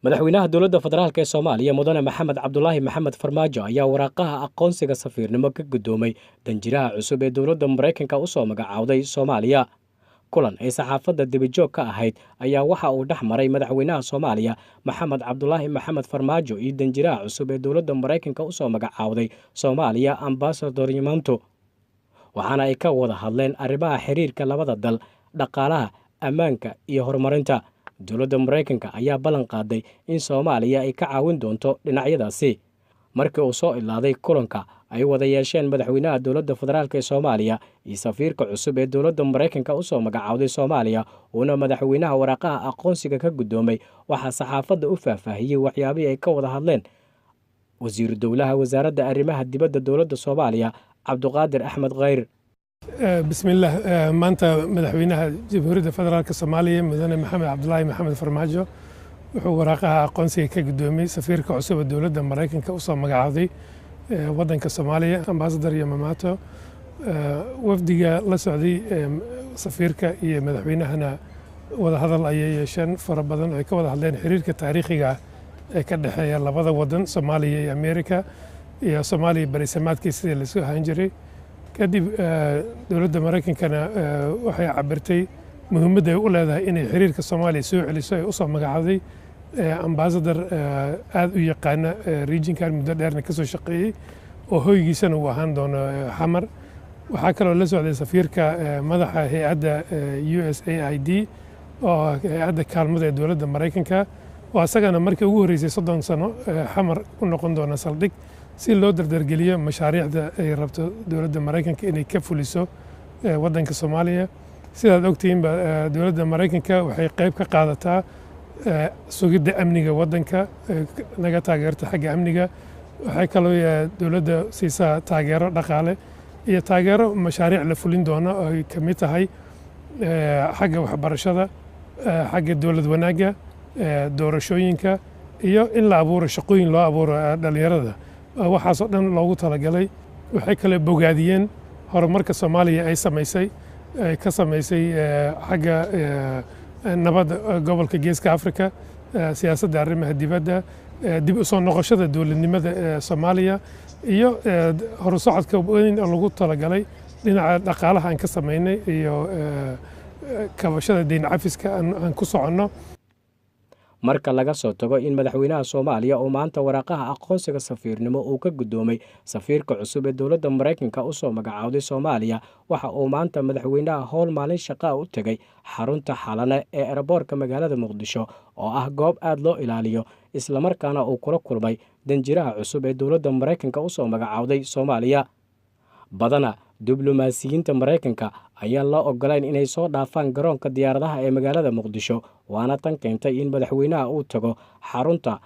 madaxweynaha dowladda federaalk ee Soomaaliya mudane Maxamed Cabdulaahi Maxamed Farmaajo ayaa waraaqaha aqoonsiga safiirnimo ka guddoomay danjiraha cusub ee dowladda Mareykanka u soo magacaawday Soomaaliya. Kulan ay saxaafadda dibijoog ka ahayd ayaa waxa uu dhex maray madaxweynaha Soomaaliya Maxamed Cabdulaahi Maxamed Farmaajo iyo danjiraha cusub ee dowladda Mareykanka u soo magacaawday Soomaaliya Ambassador Yamamoto. Waxaana ay ka wada hadleen arrimaha xiriirka labada dal, dhaqaalaha, ammaanka iyo horumarinta. dowladda Mareykanka ayaa ballan qaaday in Soomaaliya ay ka caawin doonto dhinacyadaasi. Markii uu soo ilaaday kulanka ay wada yeesheen madaxweynaha dowladda federaalk ee Soomaaliya iyo safiirka cusub ee dowladda Mareykanka u soo magacaawday Soomaaliya, uuna madaxweynaha waraaqaha aqoonsiga ka guddoomay, waxaa saxaafadda u faahfaahiyey waxyaabihii ay ka wada hadleen wasiiru dowlaha wasaaradda arrimaha dibadda dowladda Soomaaliya Cabduqaadir Axmed Khayr. بسم الله maanta madaxweynaha jamhuuriyadda federaalka Soomaaliya mudane Maxamed Cabdulaahi Maxamed Farmaajo wuxuu waraaqaha aqoonsiga ka guddoomay safiirka cusub ee dowladda Mareykanka u soo magacaawday waddanka Soomaaliya Ambassador Yamamoto. wafdiga la socday safiirka iyo madaxweynahana wada hadal ayay yeesheen fara badan oo ay ka wada hadleen xiriirka taariikhiga ee ka dhexeeya labada waddan Soomaaliya iyo Ameerika iyo Soomaaliya bariisamaadkii sidii la isku ahaan jiray. kadib dowladda Mareykankana waxay cabirtay muhiimadda ay u leedahay inay xiriirka Soomaaliya soo celiso ay u soo magacaawday ambassador aad u yaqaana regionkan muddo dheerna ka soo shaqeeyey oo hoygiisana uu ahaan doono xamar. waxaa kaloo la socday safiirka madaxa hay'adda USAID oo hay'adda kaalmada ee dowladda Mareykanka oo asagana markii ugu horreysay 30 sano xamar u noqon doona saldhig si loo dardargeliyo mashaariicda ay rabto dowladda Mareykanka inay ka fuliso waddanka Soomaaliya. sidaad ogtihiinba dowladda Mareykanka waxay qayb ka qaadataa sugidda amniga waddanka, naga taageerta xagga amniga. waxay kaloo dowladda siisaa taageero dhaqaale iyo taageero mashaariic la fulin doono oo ay ka mid tahay xagga waxbarashada, xagga dowlad wanaagga, doorashooyinka iyo in la abuuro shaqooyin loo abuuro dhalinyarada. waxaasoo dhan loogu talagalay. waxay kale bogaadiyeen horumarka Soomaaliya ay ka samaysay xagga nabadda gobolka Geeska Afrika, siyaasadda arrimaha dibadda, dib u soo noqoshada dowladnimada Soomaaliya iyo horusocodka weyn oo lagu talagalay dhinaca dhaqaalaha aan ka samaynay iyo kabashada deyn cafiska aan ku soconno. marka laga soo tago in madaxweynaha Soomaaliya uu maanta waraaqaha aqoonsiga safiirnimo uu ka guddoomay safiirka cusub ee dowladda Mareykanka u soo magacaawday Soomaaliya, waxa uu maanta madaxweynaha howl maalin shaqo u tagay xarunta Xalane ee airportka magaalada Muqdisho oo ah goob aad loo ilaaliyo, isla markaana uu kula kulmay danjiraha cusub ee dowladda Mareykanka u soo magacaawday Soomaaliya. badana diblomaasiyiinta Mareykanka ayaan la ogolayn inay soo dhaafaan garoonka diyaaradaha ee magaalada Muqdisho, waana tan keentay in madaxweynaha uu tago xarunta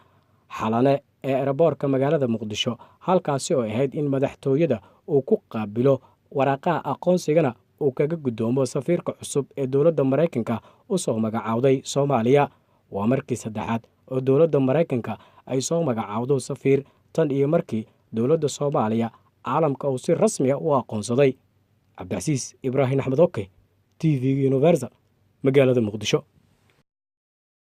Xalane ee airportka magaalada Muqdisho, halkaasi oo ahayd in madaxtooyada uu ku qaabilo waraaqaha aqoonsigana uu kaga guddoomo safiirka cusub ee dowladda Mareykanka u soo magacaawday Soomaaliya. waa markii saddexaad oo dowladda Mareykanka ay soo magacaawdo safiir tan iyo markii dowladda Soomaaliya caalamka uu si rasmi ah u aqoonsaday. Cabdicasiis Ibraahim Axmed Oke, TV Universal, magaalada Muqdisho.